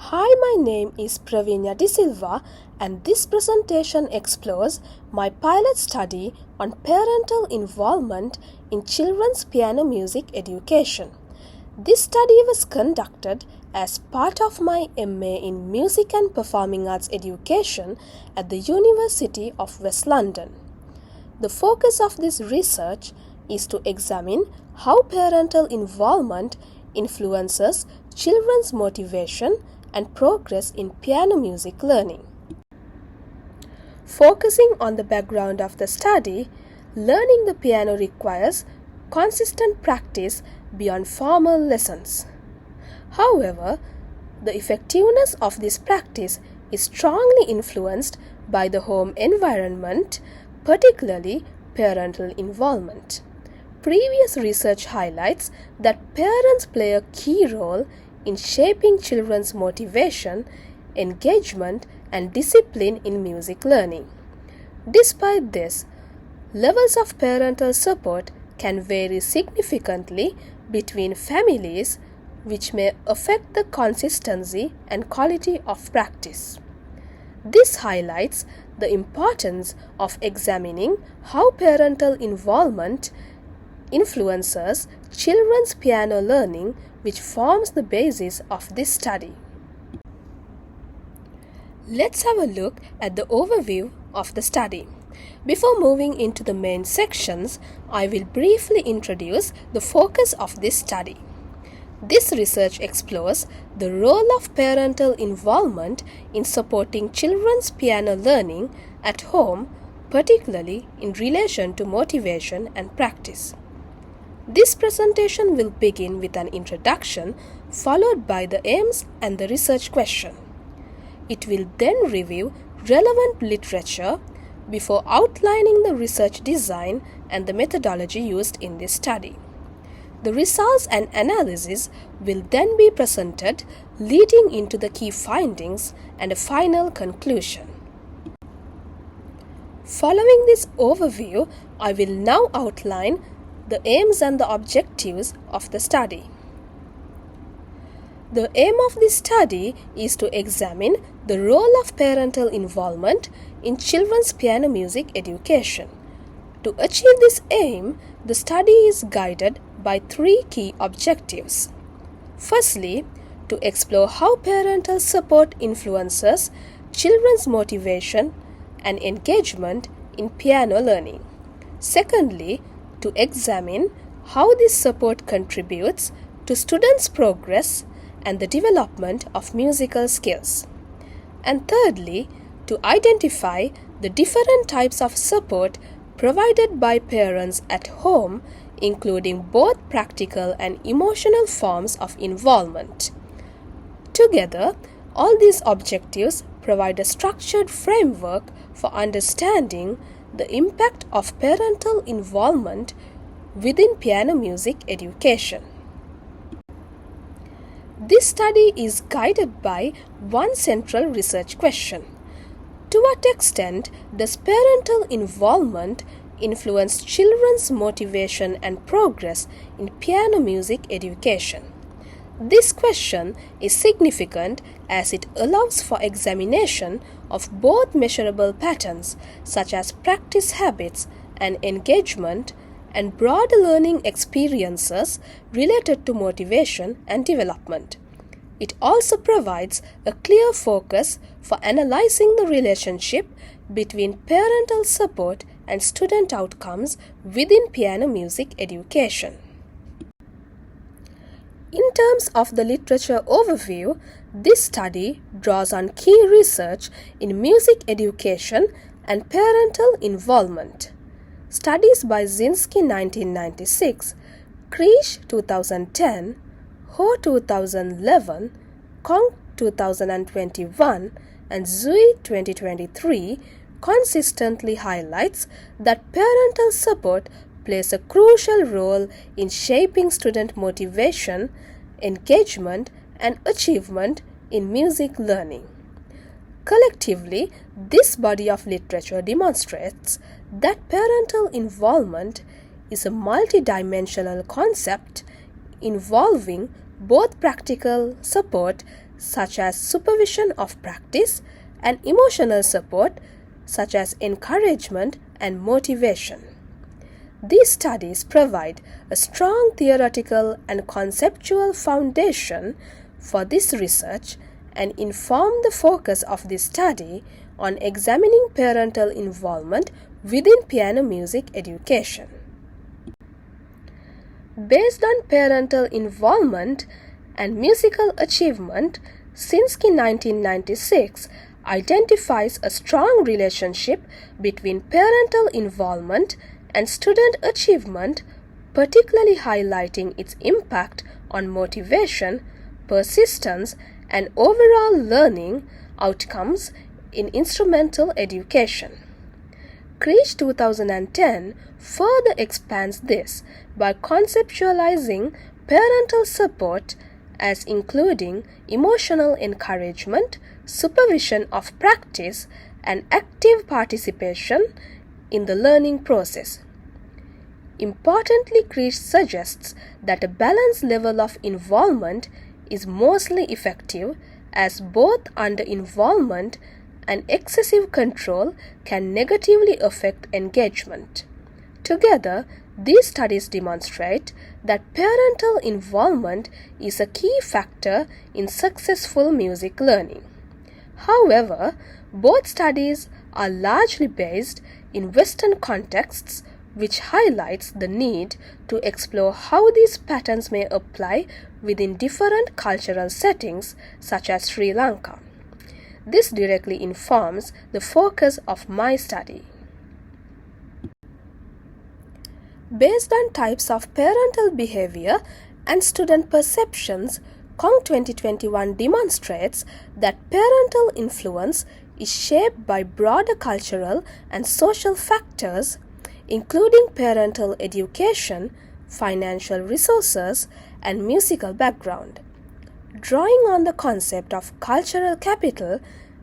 Hi, my name is Praveenya Silva, and this presentation explores my pilot study on parental involvement in children's piano music education. This study was conducted as part of my MA in Music and Performing Arts Education at the University of West London. The focus of this research is to examine how parental involvement influences children's motivation and progress in piano music learning. Focusing on the background of the study, learning the piano requires consistent practice beyond formal lessons. However, the effectiveness of this practice is strongly influenced by the home environment, particularly parental involvement. Previous research highlights that parents play a key role in shaping children's motivation, engagement, and discipline in music learning. Despite this, levels of parental support can vary significantly between families, which may affect the consistency and quality of practice. This highlights the importance of examining how parental involvement influences children's piano learning, which forms the basis of this study. Let's have a look at the overview of the study. Before moving into the main sections, I will briefly introduce the focus of this study. This research explores the role of parental involvement in supporting children's piano learning at home, particularly in relation to motivation and practice. This presentation will begin with an introduction, followed by the aims and the research question. It will then review relevant literature before outlining the research design and the methodology used in this study. The results and analysis will then be presented, leading into the key findings and a final conclusion. Following this overview, I will now outline the aims and the objectives of the study. The aim of this study is to examine the role of parental involvement in children's piano music education. To achieve this aim, the study is guided by three key objectives. Firstly, to explore how parental support influences children's motivation and engagement in piano learning. Secondly, to examine how this support contributes to students' progress and the development of musical skills. And thirdly, to identify the different types of support provided by parents at home, including both practical and emotional forms of involvement. Together, all these objectives provide a structured framework for understanding the impact of parental involvement within piano music education. This study is guided by one central research question. To what extent does parental involvement influence children's motivation and progress in piano music education? This question is significant as it allows for examination of both measurable patterns such as practice habits and engagement and broad learning experiences related to motivation and development. It also provides a clear focus for analyzing the relationship between parental support and student outcomes within piano music education. In terms of the literature overview, this study draws on key research in music education and parental involvement. Studies by Zinski 1996, Krish 2010, Ho 2011, Kong 2021, and Zui 2023 consistently highlights that parental support plays a crucial role in shaping student motivation, engagement, and achievement in music learning. Collectively, this body of literature demonstrates that parental involvement is a multidimensional concept involving both practical support such as supervision of practice, and emotional support, such as encouragement and motivation. These studies provide a strong theoretical and conceptual foundation for this research and inform the focus of this study on examining parental involvement within piano music education. Based on parental involvement and musical achievement, Sinsky 1996 identifies a strong relationship between parental involvement and student achievement, particularly highlighting its impact on motivation, persistence, and overall learning outcomes in instrumental education. Kriech 2010 further expands this by conceptualizing parental support as including emotional encouragement, supervision of practice, and active participation in the learning process. Importantly, Kriech suggests that a balanced level of involvement is mostly effective, as both under-involvement and excessive control can negatively affect engagement. Together, these studies demonstrate that parental involvement is a key factor in successful music learning. However, both studies are largely based in Western contexts, which highlights the need to explore how these patterns may apply within different cultural settings, such as Sri Lanka. This directly informs the focus of my study. Based on types of parental behavior and student perceptions, Kong 2021 demonstrates that parental influence is shaped by broader cultural and social factors, including parental education, financial resources, and musical background. Drawing on the concept of cultural capital,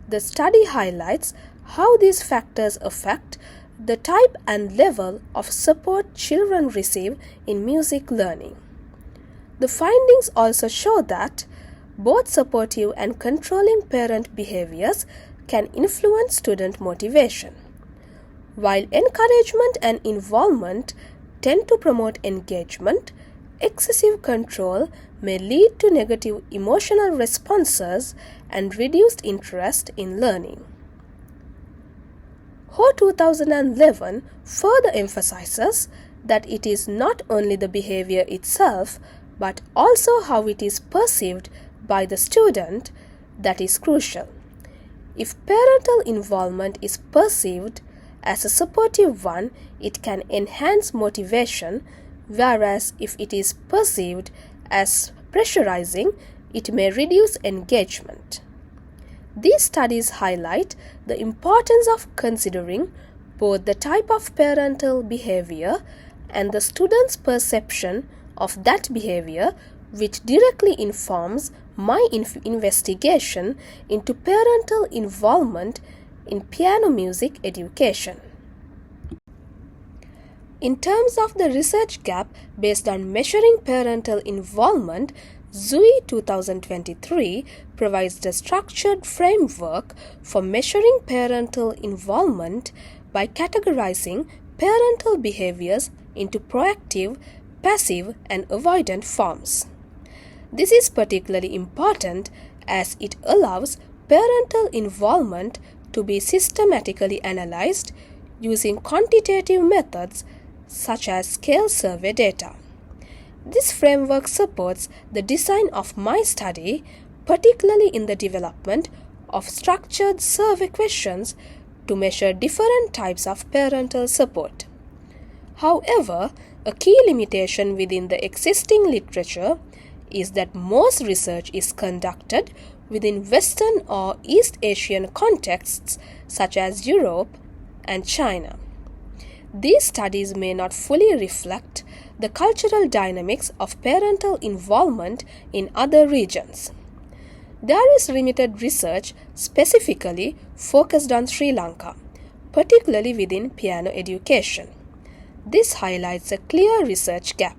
the study highlights how these factors affect the type and level of support children receive in music learning. The findings also show that both supportive and controlling parent behaviors can influence student motivation. While encouragement and involvement tend to promote engagement, excessive control may lead to negative emotional responses and reduced interest in learning. Ho 2011 further emphasizes that it is not only the behavior itself, but also how it is perceived by the student that is crucial. If parental involvement is perceived as a supportive one, it can enhance motivation, whereas if it is perceived as pressurizing, it may reduce engagement. These studies highlight the importance of considering both the type of parental behavior and the student's perception of that behavior, which directly informs my investigation into parental involvement in piano music education. In terms of the research gap based on measuring parental involvement, Zui 2023 provides the structured framework for measuring parental involvement by categorizing parental behaviors into proactive, passive, and avoidant forms. This is particularly important as it allows parental involvement to be systematically analyzed using quantitative methods such as scale survey data. This framework supports the design of my study, particularly in the development of structured survey questions to measure different types of parental support. However, a key limitation within the existing literature is that most research is conducted within Western or East Asian contexts such as Europe and China. These studies may not fully reflect the cultural dynamics of parental involvement in other regions. There is limited research specifically focused on Sri Lanka, particularly within piano education. This highlights a clear research gap.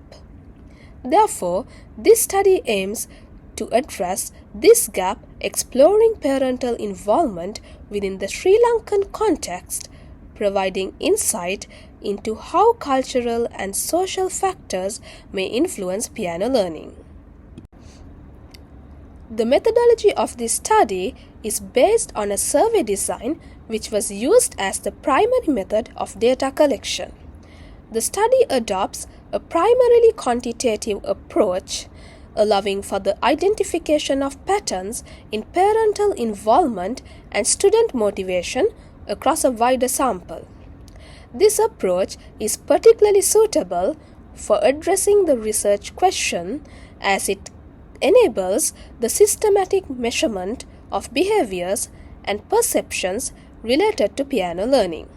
Therefore, this study aims to address this gap, exploring parental involvement within the Sri Lankan context, providing insight into how cultural and social factors may influence piano learning. The methodology of this study is based on a survey design which was used as the primary method of data collection. The study adopts a primarily quantitative approach, allowing for the identification of patterns in parental involvement and student motivation across a wider sample. This approach is particularly suitable for addressing the research question as it enables the systematic measurement of behaviors and perceptions related to piano learning.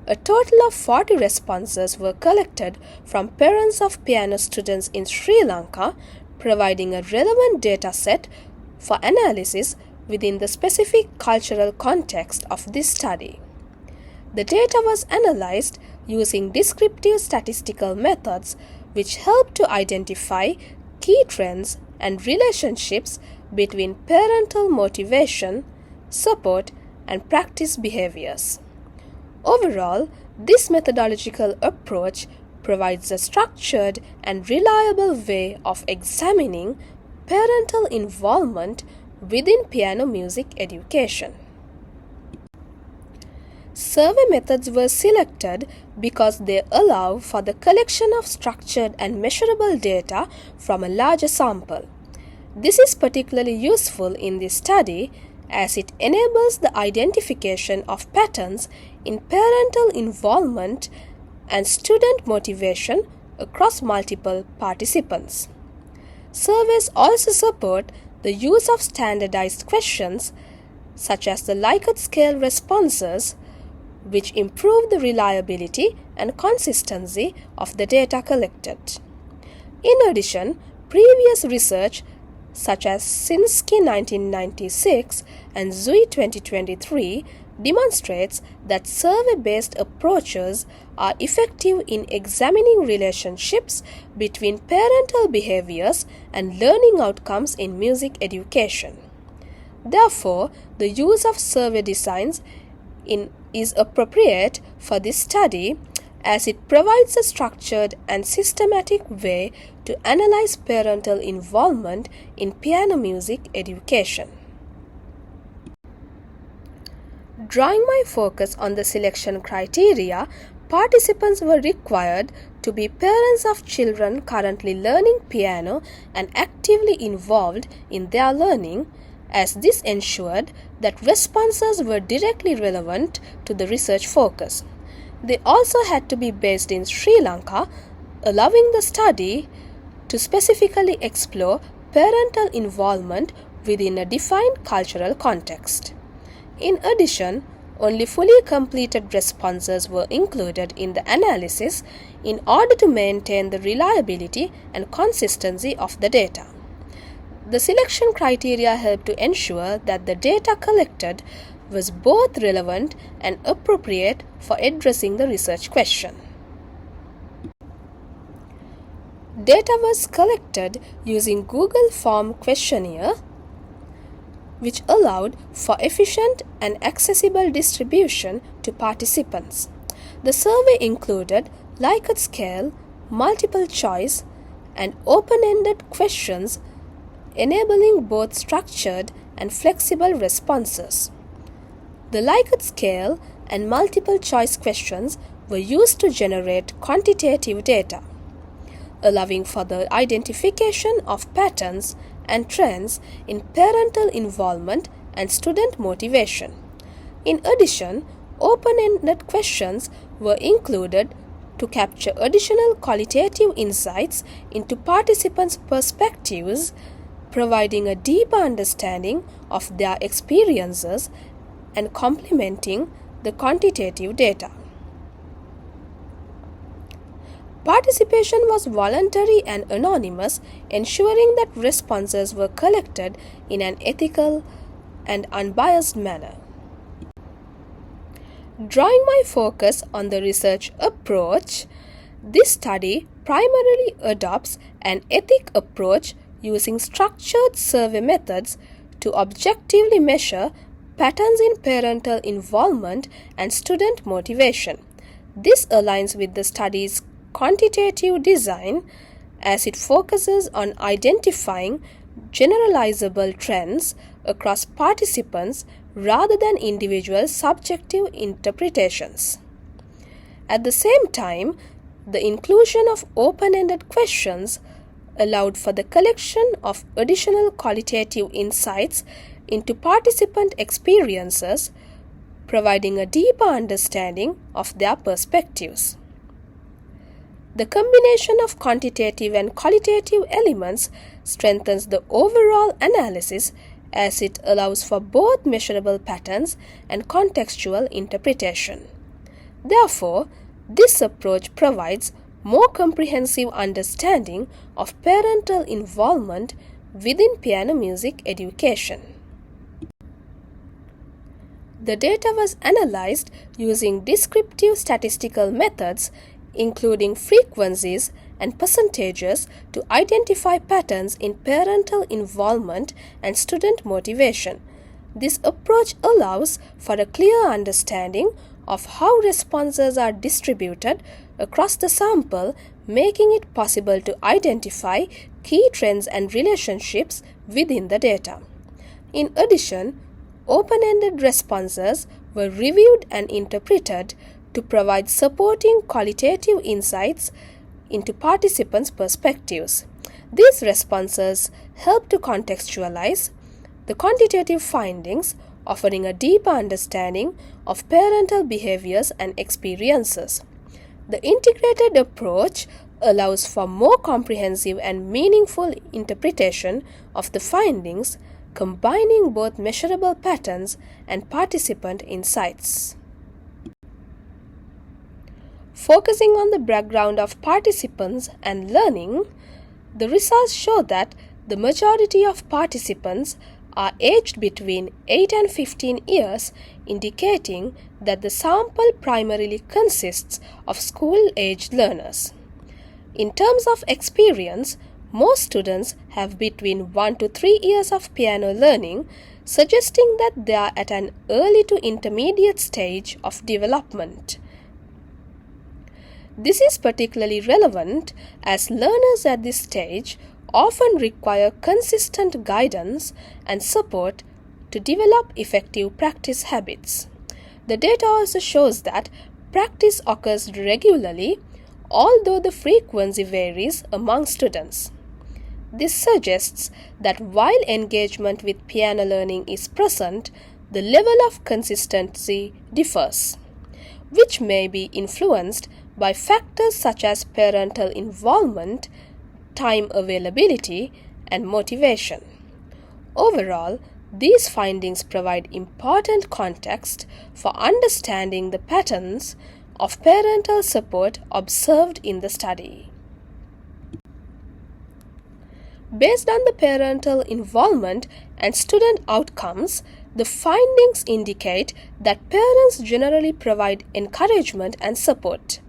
A total of 40 responses were collected from parents of piano students in Sri Lanka, providing a relevant data set for analysis within the specific cultural context of this study. The data was analyzed using descriptive statistical methods which help to identify key trends and relationships between parental motivation, support, and practice behaviors. Overall, this methodological approach provides a structured and reliable way of examining parental involvement within piano music education. Survey methods were selected because they allow for the collection of structured and measurable data from a larger sample. This is particularly useful in this study as it enables the identification of patterns in parental involvement and student motivation across multiple participants. Surveys also support the use of standardized questions such as the Likert scale responses, which improve the reliability and consistency of the data collected. In addition, previous research such as Sinsky 1996 and Zui 2023 demonstrates that survey-based approaches are effective in examining relationships between parental behaviors and learning outcomes in music education. Therefore, the use of survey designs is appropriate for this study as it provides a structured and systematic way to analyze parental involvement in piano music education. Drawing my focus on the selection criteria, participants were required to be parents of children currently learning piano and actively involved in their learning, as this ensured that responses were directly relevant to the research focus. They also had to be based in Sri Lanka, allowing the study to specifically explore parental involvement within a defined cultural context. In addition, only fully completed responses were included in the analysis in order to maintain the reliability and consistency of the data. The selection criteria helped to ensure that the data collected was both relevant and appropriate for addressing the research question. Data was collected using Google Form questionnaire, which allowed for efficient and accessible distribution to participants. The survey included Likert scale, multiple choice, and open-ended questions, enabling both structured and flexible responses. The Likert scale and multiple choice questions were used to generate quantitative data, allowing for the identification of patterns and trends in parental involvement and student motivation. In addition, open-ended questions were included to capture additional qualitative insights into participants' perspectives, providing a deeper understanding of their experiences and complementing the quantitative data. Participation was voluntary and anonymous, ensuring that responses were collected in an ethical and unbiased manner. Drawing my focus on the research approach, this study primarily adopts an ethic approach using structured survey methods to objectively measure patterns in parental involvement and student motivation. This aligns with the study's quantitative design as it focuses on identifying generalizable trends across participants rather than individual subjective interpretations. At the same time, the inclusion of open-ended questions allowed for the collection of additional qualitative insights into participant experiences, providing a deeper understanding of their perspectives. The combination of quantitative and qualitative elements strengthens the overall analysis as it allows for both measurable patterns and contextual interpretation. Therefore, this approach provides more comprehensive understanding of parental involvement within piano music education. The data was analyzed using descriptive statistical methods, including frequencies and percentages, to identify patterns in parental involvement and student motivation. This approach allows for a clear understanding of how responses are distributed across the sample, making it possible to identify key trends and relationships within the data. In addition, open-ended responses were reviewed and interpreted to provide supporting qualitative insights into participants' perspectives. These responses help to contextualize the quantitative findings, offering a deeper understanding of parental behaviors and experiences. The integrated approach allows for more comprehensive and meaningful interpretation of the findings, combining both measurable patterns and participant insights. Focusing on the background of participants and learning, the results show that the majority of participants are aged between 8 and 15 years, indicating that the sample primarily consists of school-aged learners. In terms of experience, most students have between 1 to 3 years of piano learning, suggesting that they are at an early to intermediate stage of development. This is particularly relevant as learners at this stage often require consistent guidance and support to develop effective practice habits. The data also shows that practice occurs regularly, although the frequency varies among students. This suggests that while engagement with piano learning is present, the level of consistency differs, which may be influenced by factors such as parental involvement, time availability, and motivation. Overall, these findings provide important context for understanding the patterns of parental support observed in the study. Based on the parental involvement and student outcomes, the findings indicate that parents generally provide encouragement and support.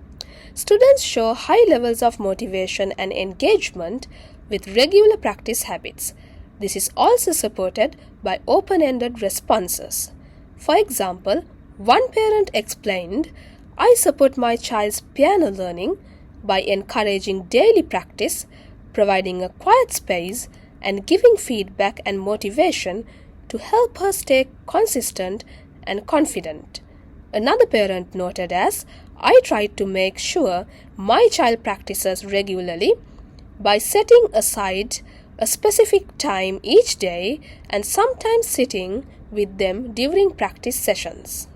Students show high levels of motivation and engagement with regular practice habits. This is also supported by open-ended responses. For example, one parent explained, "I support my child's piano learning by encouraging daily practice, providing a quiet space, and giving feedback and motivation to help her stay consistent and confident." Another parent noted as, "I try to make sure my child practices regularly by setting aside a specific time each day and sometimes sitting with them during practice sessions."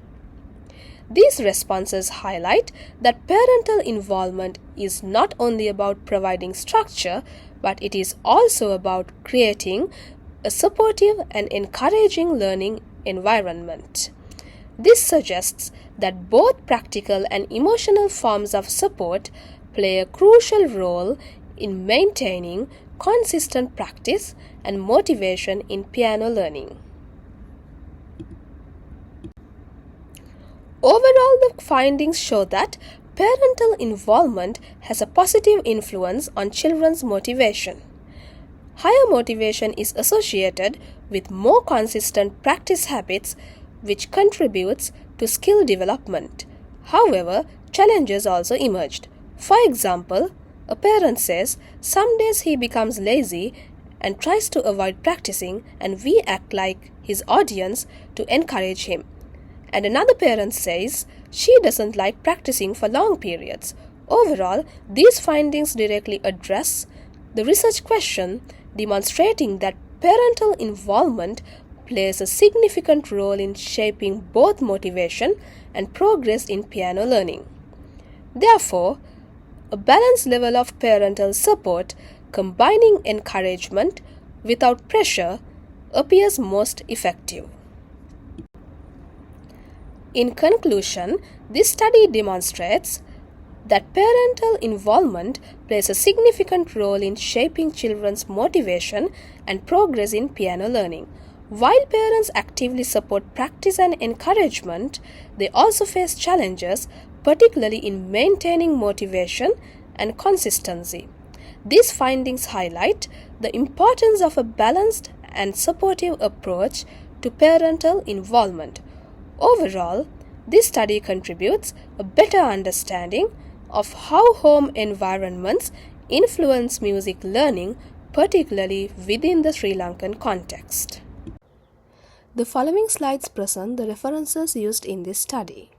These responses highlight that parental involvement is not only about providing structure, but it is also about creating a supportive and encouraging learning environment. This suggests that both practical and emotional forms of support play a crucial role in maintaining consistent practice and motivation in piano learning. Overall, the findings show that parental involvement has a positive influence on children's motivation. Higher motivation is associated with more consistent practice habits, which contributes to skill development. However, challenges also emerged. For example, a parent says some days he becomes lazy and tries to avoid practicing, and we act like his audience to encourage him. And another parent says she doesn't like practicing for long periods. Overall, these findings directly address the research question, demonstrating that parental involvement plays a significant role in shaping both motivation and progress in piano learning. Therefore, a balanced level of parental support, combining encouragement without pressure, appears most effective. In conclusion, this study demonstrates that parental involvement plays a significant role in shaping children's motivation and progress in piano learning. While parents actively support practice and encouragement, they also face challenges, particularly in maintaining motivation and consistency. These findings highlight the importance of a balanced and supportive approach to parental involvement. Overall, this study contributes a better understanding of how home environments influence music learning, particularly within the Sri Lankan context. The following slides present the references used in this study.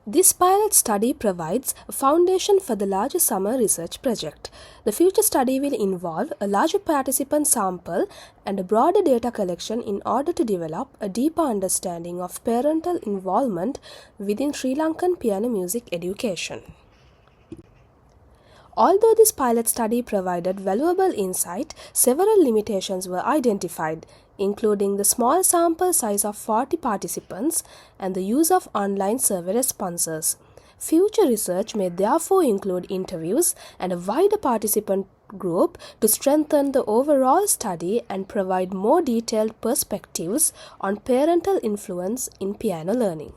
This pilot study provides a foundation for the larger summer research project. The future study will involve a larger participant sample and a broader data collection in order to develop a deeper understanding of parental involvement within Sri Lankan piano music education. Although this pilot study provided valuable insight, several limitations were identified, including the small sample size of 40 participants and the use of online survey responses. Future research may therefore include interviews and a wider participant group to strengthen the overall study and provide more detailed perspectives on parental influence in piano learning.